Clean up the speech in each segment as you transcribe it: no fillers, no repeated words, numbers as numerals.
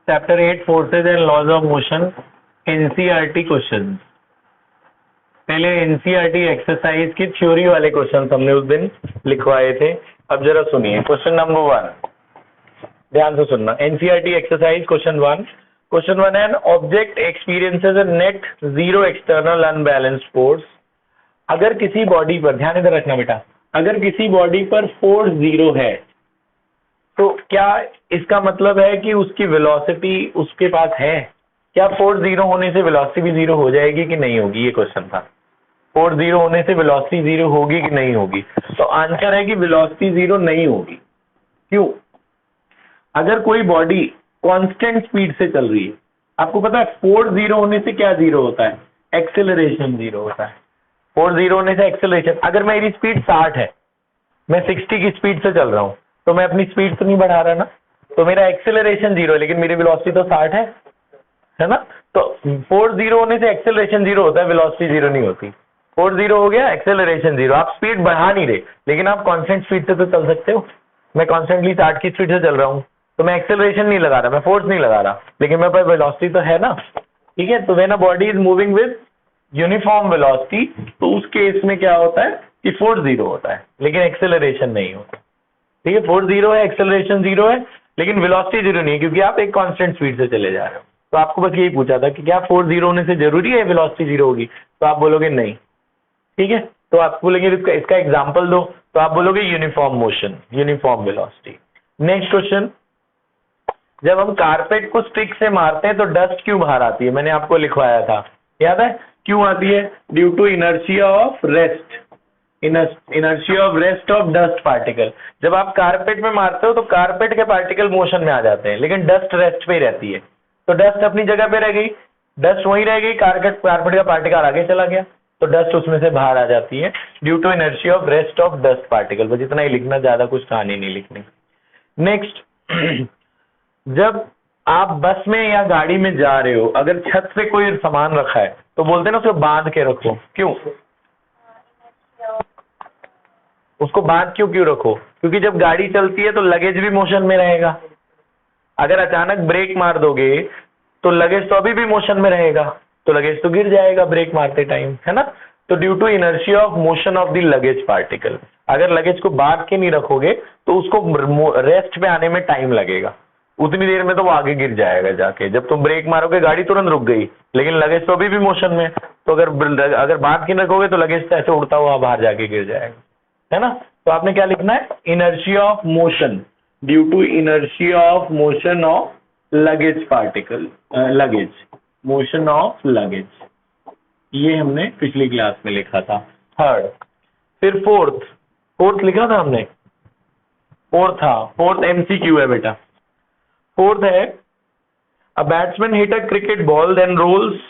Chapter 8 forces and laws of motion, NCERT question. पहले NCERT exercise की theory वाले question हमने उस दिन लिखवाए थे। अब जरा सुनिए क्वेश्चन नंबर 1, ध्यान से सुनना। NCERT exercise question 1। क्वेश्चन 1 है, an object experiences a net zero external unbalanced force. अगर किसी बॉडी पर, ध्यान इधर रखना बेटा, अगर किसी बॉडी पर फोर्स जीरो है तो क्या इसका मतलब है कि उसकी वेलोसिटी उसके पास है? क्या फोर्स जीरो होने से वेलोसिटी भी जीरो हो जाएगी कि नहीं होगी? ये क्वेश्चन था। फोर्स जीरो होने से वेलोसिटी जीरो होगी कि नहीं होगी? तो आंसर है कि वेलोसिटी जीरो नहीं होगी। क्यों? अगर कोई बॉडी कांस्टेंट स्पीड से चल रही है, आपको पता है फोर्स जीरो होने से क्या जीरो होता है? एक्सेलरेशन जीरो होता है। फोर्स जीरो होने से एक्सेलरेशन, अगर मेरी स्पीड 60 है, मैं 60 की स्पीड से चल रहा हूं, तो मैं अपनी स्पीड तो नहीं बढ़ा रहा ना, तो मेरा एक्सेलरेशन जीरो है, लेकिन मेरी वेलोसिटी तो 60 है ना? तो फोर्स जीरो होने से एक्सेलरेशन जीरो होता है, वेलोसिटी जीरो नहीं होती। फोर्स जीरो हो गया, एक्सेलरेशन जीरो। आप स्पीड बढ़ा नहीं रहे, लेकिन आप कांस्टेंट स्पीड से तो चल सकते हो। मैं कॉन्स्टेंटली 60 की स्पीड से चल रहा हूं, तो मैं एक्सेलरेशन नहीं लगा रहा, मैं फोर्स नहीं लगा रहा, लेकिन मेरे पास वेलोसिटी तो है ना। ठीक है, तो when a body is moving with uniform velocity, तो उस केस में क्या होता है कि फोर्स जीरो होता है, लेकिन एक्सेलरेशन नहीं होता। ठीक है, फोर्स जीरो है, एक्सेलरेशन जीरो है, लेकिन वेलोसिटी जीरो नहीं है, क्योंकि आप एक कांस्टेंट स्पीड से चले जा रहे हो। तो आपको बस यही पूछा था कि क्या फोर्स जीरो होने से जरूरी है वेलोसिटी जीरो होगी? तो आप बोलोगे नहीं। ठीक है, तो आप बोलेंगे इसका एग्जांपल दो, तो आप बोलोगे uniform motion, uniform velocity. Next question, जब हम कारपेट को स्टिक से मारते हैं तो डस्ट क्यों बाहर आती है? मैंने आपको लिखवाया था, याद है? क्यों आती है? Due to inertia of rest, inertia of rest of dust particle. जब आप कारपेट में मारते हो तो कारपेट के पार्टिकल मोशन में आ जाते हैं, लेकिन डस्ट रेस्ट पे ही रहती है। तो डस्ट अपनी जगह पे रह गई, डस्ट वहीं रह गई, कारपेट का पार्टिकल आगे चला गया, तो डस्ट उसमें से बाहर आ जाती है due to inertia of rest of dust particle. बस इतना ही लिखना, ज्यादा कुछ कहानी नहीं लिखनी। नेक्स्ट, जब आप बस में या गाड़ी में जा रहे हो, अगर छत पे कोई सामान रखा है तो बोलते हैं ना उसको बांध के रखो। क्यों? उसको बांध क्यों रखो? क्योंकि जब गाड़ी चलती है तो लगेज भी मोशन में रहेगा। अगर अचानक ब्रेक मार दोगे तो लगेज तो अभी भी मोशन में रहेगा, तो लगेज तो गिर जाएगा ब्रेक मारते टाइम, है ना? तो due to inertia of motion of the luggage particle, अगर लगेज को बांध के नहीं रखोगे तो उसको रेस्ट पे आने में टाइम लगेगा, उतनी देर में तो वो आगे गिर जाएगा जाके। जब तुम ब्रेक मारोगे गाड़ी तुरंत रुक गई, लेकिन लगेज तो अभी भी मोशन में, तो अगर बांध के रखोगे तो लगेज तो ऐसे उड़ता हुआ बाहर जाके गिर जाएगा, है ना? तो आपने क्या लिखना है? Inertia of motion, due to inertia of motion of luggage particle, luggage, motion of luggage. ये हमने पिछली क्लास में लिखा था। थर्ड, फिर फोर्थ लिखा था हमने, फोर्थ एमसीक्यू है बेटा। फोर्थ है, a batsman hit a cricket ball then rolls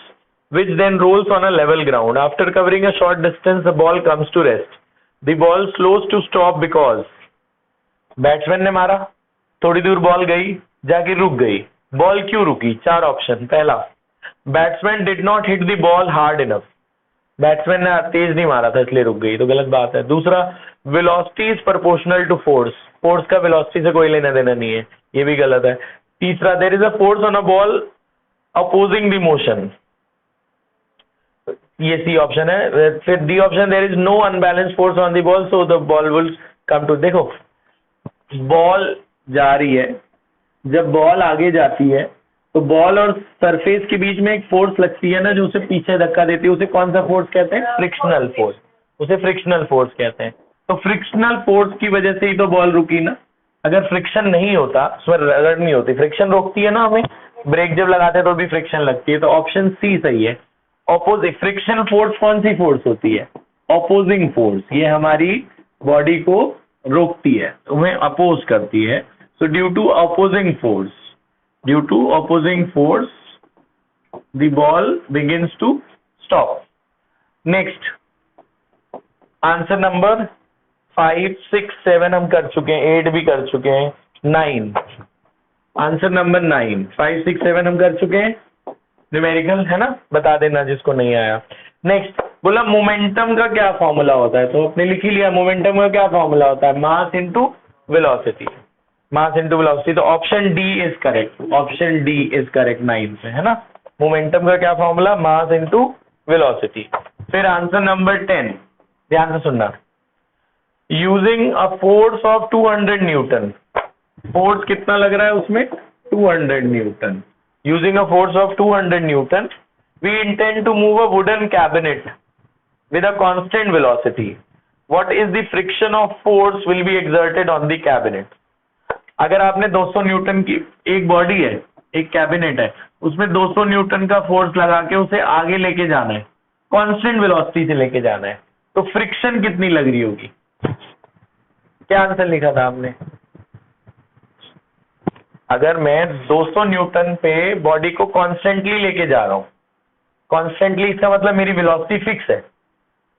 which then rolls on a level ground. After covering a short distance, the ball comes to rest. The ball slows to stop because batsman ने मारा, थोड़ी दूर ball गई, जाके रुक गई। Ball क्यों रुकी? 4 ऑप्शन। पहला, batsman did not hit the ball hard enough, batsman ने तेज नहीं मारा था इसलिए रुक गई, तो गलत बात है। दूसरा, velocity is proportional to force, force का वेलोसिटी से कोई लेना देना नहीं है, ये भी गलत है। तीसरा, there is a force on a ball opposing the motion, ये सी ऑप्शन है। फिर D option, there is no unbalance force on the ball so the ball will come to. देखो, बॉल जा रही है, जब बॉल आगे जाती है तो बॉल और सरफेस के बीच में एक फोर्स लगती है ना, जो उसे पीछे धक्का देती है, उसे कौन सा फोर्स कहते हैं? फ्रिक्शनल फोर्स, उसे फ्रिक्शनल फोर्स कहते हैं। तो फ्रिक्शनल फोर्स की वजह से ही तो बॉल रुकी ना। अगर फ्रिक्शन नहीं होता, उसमें रगड़ नहीं होती, फ्रिक्शन रोकती है ना हमें, ब्रेक जब लगाते हैं तो भी फ्रिक्शन लगती है, तो ऑप्शन सी सही है। ऑपोजिट फ्रिक्शन फोर्स कौन सी फोर्स होती है? ऑपोजिंग फोर्स, ये हमारी बॉडी को रोकती है, उन्हें अपोज करती है। So due to opposing force, due to opposing force the ball begins to stop. Next, answer number 5, 6, 7 हम कर चुके हैं, 8 भी कर चुके हैं, 9, आंसर नंबर 9, 5, 6, 7 हम कर चुके हैं। न्यूमेरिकल है ना, बता देना जिसको नहीं आया। नेक्स्ट, बोला मोमेंटम का क्या फॉर्मूला होता है, तो आपने लिख ही लिया। मोमेंटम का क्या फॉर्मूला होता है? Mass into velocity. Mass into velocity, तो option D is correct, option D is correct 9 पे, है ना। मोमेंटम का क्या फॉर्मूला, मास इनटू वेलोसिटी। फिर आंसर नंबर 10, ध्यान से सुनना। Using a force of 200 newton, force कितना लग रहा है उसमें, 200 newton. Using a force of 200 newton we intend to move a wooden cabinet with a constant velocity. What is the friction of force will be exerted on the cabinet? अगर आपने 200 Newton की एक body है, एक cabinet है, उसमें 200 Newton का force लगा के उसे आगे लेके जाना है, कांस्टेंट वेलोसिटी से लेके जाना है, तो फ्रिक्शन कितनी लग रही होगी? क्या आंसर लिखा था आपने? अगर मैं 200 न्यूटन पे बॉडी को कॉन्स्टेंटली लेके जा रहा हूं, कॉन्स्टेंटली इसका मतलब मेरी वेलोसिटी फिक्स है,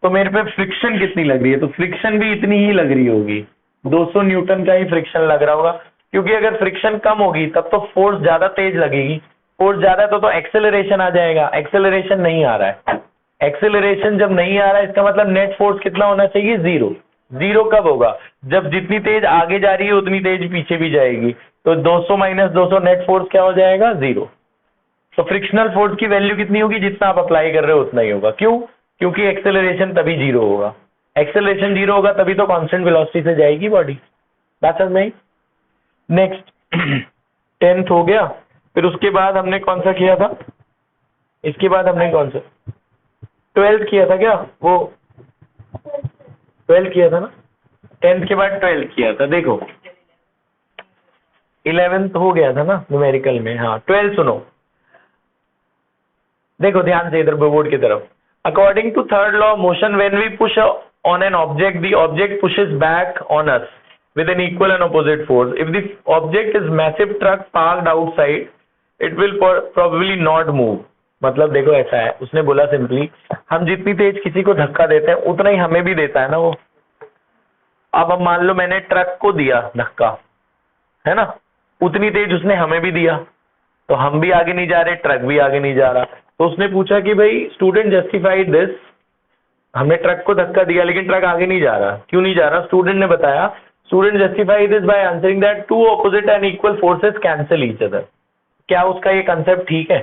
तो मेरे पे फ्रिक्शन कितनी लग रही है? तो फ्रिक्शन भी इतनी ही लग रही होगी, 200 न्यूटन का ही फ्रिक्शन लग रहा होगा, क्योंकि अगर फ्रिक्शन कम होगी तब तो फोर्स ज्यादा तेज लगेगी, फोर्स ज्यादा है तो एक्सेलरेशन आ जाएगा, एक्सेलरेशन नहीं आ रहा है। एक्सेलरेशन जब नहीं आ रहा है इसका मतलब नेट फोर्स कितना होना चाहिए, जीरो। जीरो कब होगा? जब जितनी तेज आगे जा रही है उतनी तेज पीछे भी जाएगी, तो 200 माइनस 200 नेट फोर्स क्या हो जाएगा, जीरो। तो फ्रिक्शनल फोर्स की वैल्यू कितनी होगी, जितना आप अप्लाई कर रहे हो उतना ही होगा। क्यों? क्योंकि एक्सेलरेशन तभी जीरो होगा, एक्सेलरेशन जीरो होगा तभी तो कांस्टेंट वेलोसिटी से जाएगी बॉडी। बात समझ में आई? नेक्स्ट 10th हो गया। फिर उसके बाद हमने कौन सा किया था, इसके बाद हमने कौन सा 12th किया था क्या? वो 12th किया था ना, 10th के बाद 12th किया था। देखो 11th हो गया था ना न्यूमेरिकल में, हाँ 12th सुनो, देखो ध्यान से इधर बोर्ड की तरफ। According to third law of motion, when we push on an object, the object pushes back on us with an equal and opposite force. If the object is massive truck parked outside, it will probably not move. मतलब देखो ऐसा है, उसने बोला simply हम जितनी तेज किसी को धक्का देते हैं उतना ही हमें भी देता है ना वो। अब मान लो मैंने ट्रक को दिया धक्का, है ना, उतनी तेज उसने हमें भी दिया, तो हम भी आगे नहीं जा रहे, ट्रक भी आगे नहीं जा रहा। तो उसने पूछा कि भाई स्टूडेंट जस्टिफाइड दिस, हमने ट्रक को धक्का दिया लेकिन ट्रक आगे नहीं जा रहा, क्यों नहीं जा रहा? स्टूडेंट ने बताया, student justify this by answering that two opposite and equal forces cancel each other. क्या उसका ये कंसेप्ट ठीक है?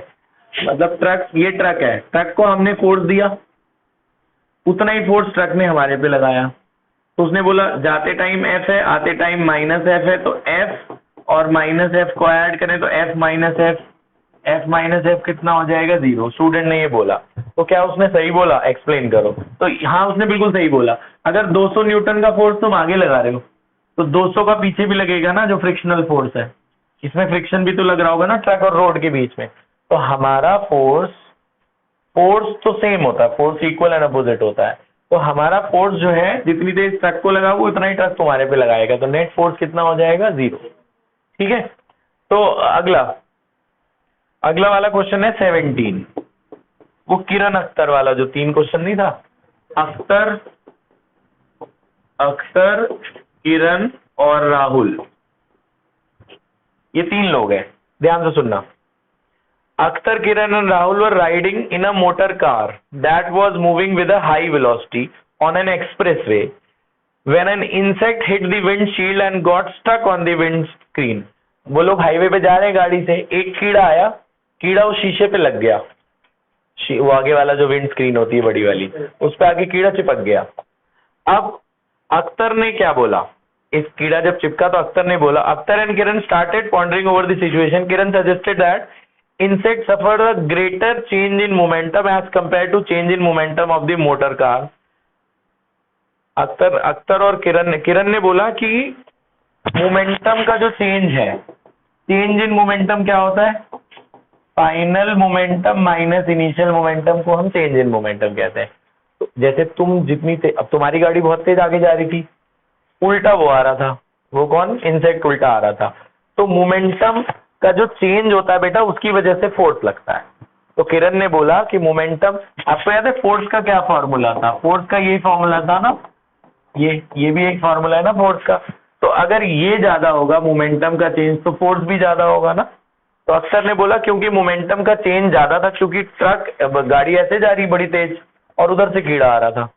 मतलब ट्रक, ये ट्रक है, ट्रक को हमने फोर्स दिया, उतना ही फोर्स ट्रक ने हमारे पे लगाया, तो उसने बोला जाते टाइम एफ है, आते टाइम माइनस एफ है, तो एफ और माइनस एफ को ऐड करें तो एफ माइनस एफ कितना हो जाएगा, जीरो। स्टूडेंट ने ये बोला, तो क्या उसने सही बोला? एक्सप्लेन करो। तो हाँ उसने बिल्कुल सही बोला। अगर 200 न्यूटन का फोर्स तुम आगे लगा रहे हो तो 200 का पीछे भी लगेगा ना, जो फ्रिक्शनल फोर्स है, इसमें फ्रिक्शन भी तो लग रहा होगा ना ट्रक और रोड के बीच में। तो हमारा फोर्स तो सेम होता है, फोर्स इक्वल एंड अपोजिट होता है, तो हमारा फोर्स जो है जितनी तेज ट्रक को लगाओगे उतना ही ट्रक तुम्हारे पे लगाएगा, तो नेट फोर्स कितना हो जाएगा, जीरो। ठीक है, तो अगला वाला क्वेश्चन है 17, वो किरण अख्तर वाला, जो 3 क्वेश्चन नहीं था, अख्तर किरण और राहुल, ये 3 लोग हैं, ध्यान से सुनना। अख्तर, किरण and Rahul were riding in a motor car that was moving with a high velocity on an expressway when an insect hit the windshield and got stuck on the windscreen. वो लोग हाईवे पे जा रहे हैं गाड़ी से, एक कीड़ा आया, कीड़ा उस शीशे पे लग गया, वो आगे वाला जो विंड स्क्रीन होती है बड़ी वाली, उस पे आके कीड़ा चिपक गया। अब अख्तर ने क्या बोला, इस कीड़ा जब चिपका तो अख्तर ने बोला, Akhtar and Kiran started pondering over the situation, Kiran suggested that insect suffered a greater change in momentum as compared to change in momentum of the motor car. Akhtar और किरण ने बोला कि मोमेंटम का जो चेंज है, चेंज इन मोमेंटम क्या होता है, final momentum minus initial momentum को हम चेंज इन मोमेंटम कहते हैं। तो जैसे तुम जितनी तेज, अब तुम्हारी गाड़ी बहुत तेज आगे जा रही थी, उल्टा वो आ रहा था, वो कौन, इंसेक्ट उल्टा आ रहा था, तो मोमेंटम का जो चेंज होता है बेटा उसकी वजह से फोर्स लगता है। तो किरण ने बोला कि मोमेंटम, आपको याद है फोर्स का क्या फॉर्मूला था, फोर्स का यही फॉर्मूला था ना, ये भी एक फॉर्मूला है ना फोर्स का। तो अगर ये ज्यादा होगा मोमेंटम का चेंज तो फोर्स भी ज्यादा होगा ना। तो अख्तर ने बोला क्योंकि मोमेंटम का चेंज ज्यादा था, क्योंकि ट्रक गाड़ी ऐसे जा रही बड़ी तेज और उधर से कीड़ा आ रहा था,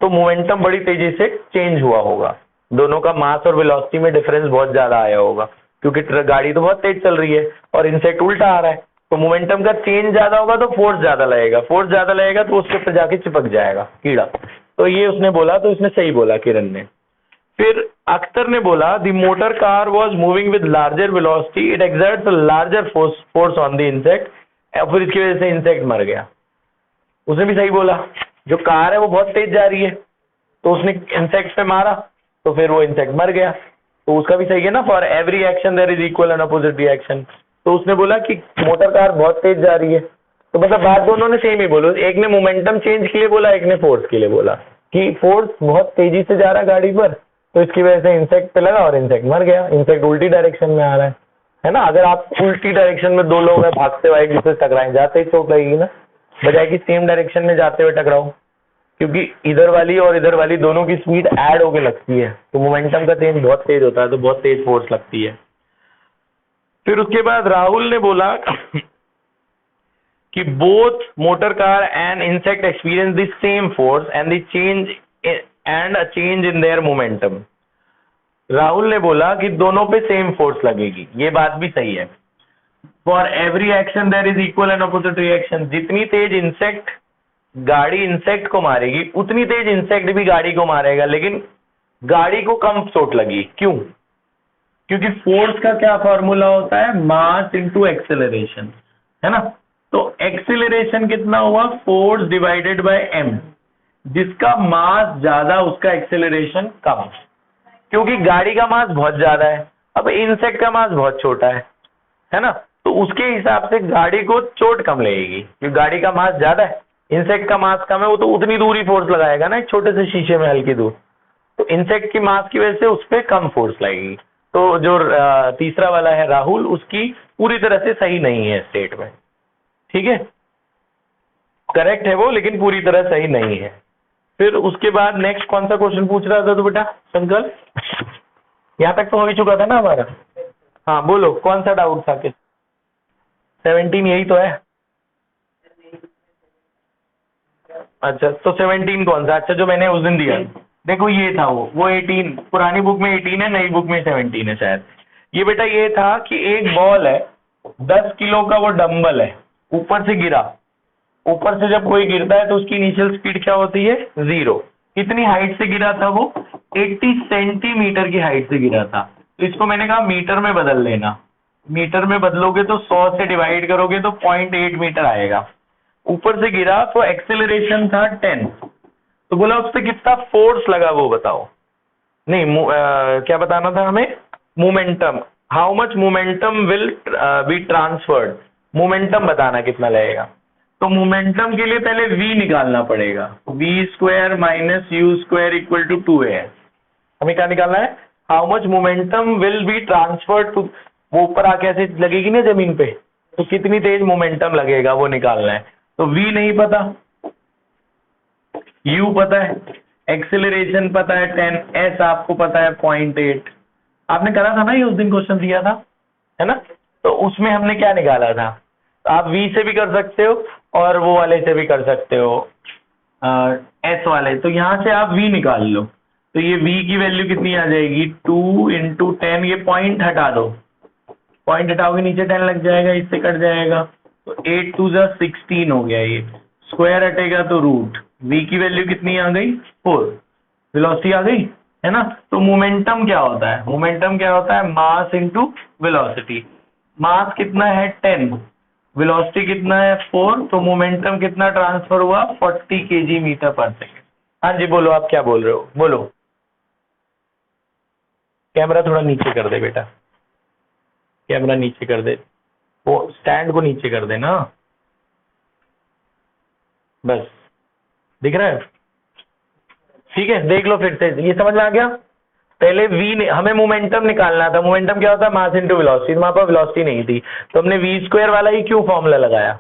तो मोमेंटम बड़ी तेजी से चेंज हुआ होगा, दोनों का मास और वेलोसिटी में डिफरेंस बहुत ज्यादा आया होगा, क्योंकि गाड़ी तो बहुत तेज चल रही है और इंसेक्ट उल्टा आ रहा है, तो मोमेंटम का चेंज ज्यादा होगा तो फोर्स ज्यादा लगेगा, फोर्स ज्यादा लगेगा तो उसके ऊपर जाके चिपक जाएगा कीड़ा। तो ये उसने बोला, तो इसने सही बोला किरण ने। फिर अख्तर ने बोला the motor car was moving with larger velocity, it exerts larger force on the insect, फिर इसकी वजह से इंसेक्ट मर गया। उसने भी सही बोला, जो कार है वो बहुत तेज जा रही है तो उसने इंसेक्ट पे मारा तो फिर वो इंसेक्ट मर गया, तो उसका भी सही है ना, for every action there is equal and opposite reaction. तो उसने बोला कि मोटर कार बहुत तेज जा रही है, तो मतलब बात दोनों ने सेम ही बोली, एक ने मोमेंटम चेंज के लिए बोला, एक ने फोर्स के लिए बोला कि फोर्स बहुत तेजी से जा रहा है गाड़ी पर, तो इसकी वजह से इंसेक्ट पे लगा और इंसेक्ट मर गया। इंसेक्ट उल्टी डायरेक्शन में आ रहा है ना, अगर आप उल्टी डायरेक्शन में दो लोग हैं भागते हुए एक दूसरे से टकराएं, जाते ही चोट लगेगी ना, बजाय कि सेम डायरेक्शन में जाते हुए टकराओ, क्योंकि इधर वाली और इधर वाली दोनों की स्पीड ऐड होके लगती है, तो मोमेंटम का चेंज बहुत तेज होता है, तो बहुत तेज फोर्स लगती है। फिर उसके बाद राहुल ने बोला कि both motor car and insect experience the same force and the change and a change in their momentum. Rahul ने बोला कि दोनों पे सेम फोर्स लगेगी, ये बात भी सही है। For every action there is equal and opposite reaction, जितनी तेज इंसेक्ट गाड़ी इंसेक्ट को मारेगी उतनी तेज इंसेक्ट भी गाड़ी को मारेगा, लेकिन गाड़ी को कम चोट लगी। क्यों? क्योंकि फोर्स का क्या फॉर्मूला होता है, मास इंटू एक्सेलरेशन, है ना। तो एक्सेलरेशन कितना हुआ, फोर्स डिवाइडेड बाय एम, जिसका मास ज्यादा उसका एक्सेलरेशन कम, क्योंकि गाड़ी का मास बहुत ज्यादा है, अब इंसेक्ट का मास बहुत छोटा है ना, तो उसके हिसाब से गाड़ी को चोट कम लगेगी, क्योंकि गाड़ी का मास ज्यादा है, इंसेक्ट का मास कम है, वो तो उतनी दूर ही फोर्स लगाएगा ना, एक छोटे से शीशे में हल्की दूर, तो इंसेक्ट की मास की वजह से उस पर कम फोर्स लगेगी। तो जो तीसरा वाला है राहुल, उसकी पूरी तरह से सही नहीं है स्टेट में, ठीक है, करेक्ट है वो लेकिन पूरी तरह सही नहीं है। फिर उसके बाद नेक्स्ट कौन सा क्वेश्चन पूछ रहा था तो बेटा शंकर, यहाँ तक तो हो ही चुका था ना हमारा। हाँ बोलो कौन सा डाउट था, किस 17 यही तो है। अच्छा तो 17 कौन सा, अच्छा जो मैंने उस दिन दिया, देखो ये था वो 18, पुरानी बुक में 18 है, नई बुक में 17 है शायद। ये बेटा ये था कि एक बॉल है, 10 किलो का वो डंबल है, ऊपर से गिरा, ऊपर से जब कोई गिरता है तो उसकी इनिशियल स्पीड क्या होती है, 0। कितनी हाइट से गिरा था वो, 80 सेंटीमीटर की हाइट से गिरा था, तो इसको मैंने कहा मीटर में बदल लेना, मीटर में बदलोगे तो 100 से डिवाइड करोगे तो 0.8 मीटर आएगा। ऊपर से गिरा तो एक्सेलरेशन था 10, तो बोला उस पर कितना फोर्स लगा वो बताओ, नहीं क्या बताना था हमें, momentum, how much momentum will be transferred, momentum बताना कितना लगेगा। तो मोमेंटम के लिए पहले v निकालना पड़ेगा, v square minus u square equal to 2a है। हमें क्या निकालना है, how much momentum will be transferred to, वो ऊपर आके ऐसे लगेगी ना जमीन पे, तो कितनी तेज मोमेंटम लगेगा वो निकालना है। तो v नहीं पता, u पता है, एक्सेलरेशन पता है 10, s आपको पता है 0.8, आपने करा था ना ये उस दिन क्वेश्चन दिया था, है ना। तो उसमें हमने क्या निकाला था, तो आप v से भी कर सकते हो और वो वाले से भी कर सकते हो, s वाले, तो यहाँ से आप v निकाल लो, तो ये v की वैल्यू कितनी आ जाएगी, 2 इंटू 10, ये पॉइंट हटा दो, पॉइंट हटाओगे नीचे 10 लग जाएगा, इससे कट जाएगा, तो 8 2 जा 16 हो गया, ये स्क्वायर हटेगा तो रूट, v की वैल्यू कितनी आ गई 4, वेलोसिटी आ गई, है ना। तो मोमेंटम क्या होता है, मोमेंटम क्या होता है, मास इंटू वेलोसिटी, मास कितना है 10, वेलोसिटी कितना है 4, तो मोमेंटम कितना ट्रांसफर हुआ 40 kg मीटर पर सेकेंड। हाँ जी बोलो, आप क्या बोल रहे हो, बोलो। कैमरा थोड़ा नीचे कर दे बेटा, कैमरा नीचे कर दे, वो स्टैंड को नीचे कर देना, बस दिख रहा है, ठीक है। देख लो फिर से, ये समझ में आ गया। पहले v ने, हमें मोमेंटम निकालना था, मोमेंटम क्या होता है, मास इनटू वेलोसिटी, वहां पर वेलोसिटी नहीं थी, तो हमने v स्क्वायर वाला ही क्यों फॉर्मूला लगाया,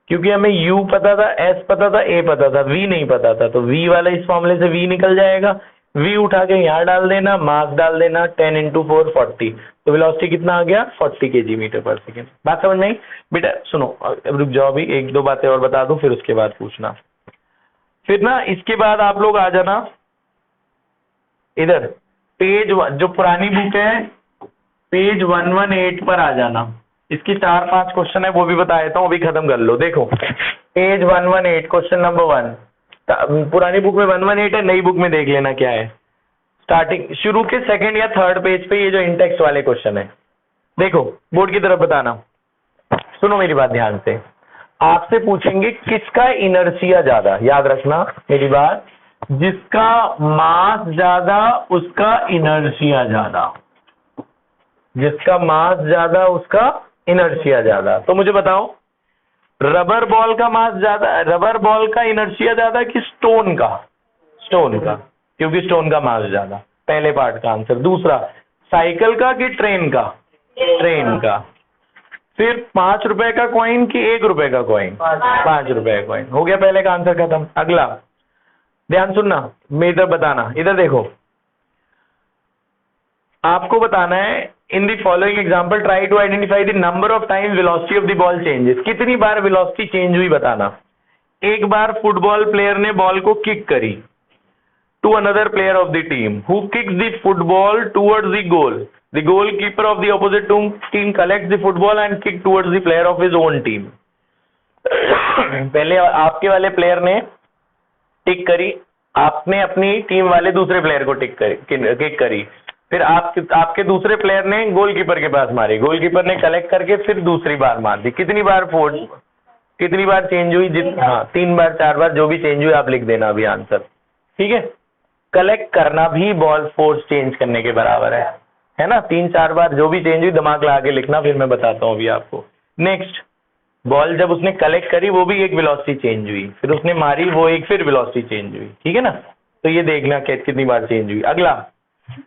क्योंकि हमें u पता था, s पता था, a पता था, v नहीं पता था, तो v वाला इस फॉर्मूले से v निकल जाएगा, v उठा के यहाँ डाल देना, मास डाल देना, 10 इंटू 4 40, तो वेलोसिटी कितना आ गया 40 kg मीटर पर सेकेंड। बात समझ में आई बेटा, सुनो अब रुक जाओ, अभी एक दो बातें और बता दूं फिर उसके बाद पूछना। फिर ना इसके बाद आप लोग आ जाना इधर, पेज जो पुरानी बुक है पेज 118 पर आ जाना। इसकी 4-5 क्वेश्चन है वो भी बता देता हूँ, अभी खत्म कर लो। देखो पेज 118 क्वेश्चन नंबर 1, पुरानी बुक में 118 है, नई बुक में देख लेना क्या है। स्टार्टिंग शुरू के सेकंड या थर्ड पेज पे ये जो इंटेक्स्ट वाले क्वेश्चन है, देखो बोर्ड की तरफ बताना। सुनो मेरी बात ध्यान से, आपसे पूछेंगे किसका इनर्शिया ज्यादा, याद रखना मेरी बात, जिसका मास ज्यादा उसका इनर्शिया ज्यादा, जिसका मास ज्यादा उसका इनर्शिया ज्यादा। तो मुझे बताओ रबर बॉल का मास ज्यादा, रबर बॉल का इनर्शिया ज्यादा कि स्टोन का? स्टोन का, क्योंकि स्टोन का मास ज्यादा। पहले पार्ट का आंसर। दूसरा, साइकिल का कि ट्रेन का? ट्रेन का। फिर 5 रुपए का कॉइन कि 1 रुपए का कॉइन? 5 रुपए का कॉइन। हो गया पहले का आंसर खत्म। अगला ध्यान सुनना, मेरी तरफ बताना, इधर देखो। आपको बताना है in the following example try to identify the number of time velocity of the ball changes. कितनी बार वेलोसिटी चेंज हुई बताना। एक बार फुटबॉल प्लेयर ने बॉल को किक करी to another player of the team who kicks the football towards the goal. The goalkeeper of the opposite team collects the football and kick towards the player of his own team. पहले आपके वाले player ने टिक करी, आपने अपनी team वाले दूसरे player को किक करी, फिर आपके दूसरे प्लेयर ने गोलकीपर के पास मारी, गोलकीपर ने कलेक्ट करके फिर दूसरी बार मार दी। कितनी बार चेंज हुई? हाँ 3 बार 4 बार, जो भी चेंज हुई आप लिख देना अभी आंसर, ठीक है। कलेक्ट करना भी बॉल फोर्स चेंज करने के बराबर है ना। 3-4 बार जो भी चेंज हुई दिमाग लगा के लिखना, फिर मैं बताता हूँ अभी आपको। नेक्स्ट, बॉल जब उसने कलेक्ट करी वो भी एक वेलोसिटी चेंज हुई, फिर उसने मारी वो एक फिर वेलोसिटी चेंज हुई, ठीक है ना। तो ये देखना कितनी बार चेंज हुई। अगला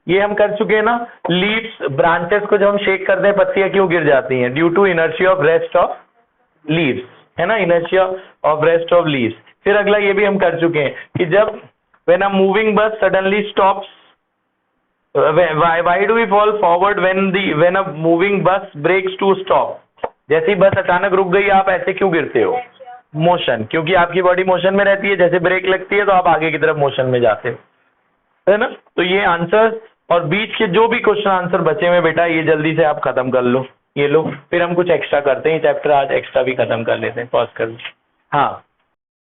ये हम कर चुके हैं ना, लीव्स ब्रांचेस को जब हम शेक करते हैं पत्तियां क्यों गिर जाती हैं? Due to inertia of rest of leaves, है ना, inertia of rest of leaves. फिर अगला ये भी हम कर चुके हैं कि जब when a moving bus suddenly stops, why do we fall forward when a moving bus brakes to stop. जैसे ही बस अचानक रुक गई आप ऐसे क्यों गिरते हो? मोशन, क्योंकि आपकी बॉडी मोशन में रहती है, जैसे ब्रेक लगती है तो आप आगे की तरफ मोशन में जाते हो, है ना। तो ये आंसर और बीच के जो भी क्वेश्चन आंसर बचे हुए बेटा ये जल्दी से आप खत्म कर लो, ये लो। फिर हम कुछ एक्स्ट्रा करते हैं, चैप्टर आज एक्स्ट्रा भी खत्म कर लेते हैं, पॉज कर लो। हाँ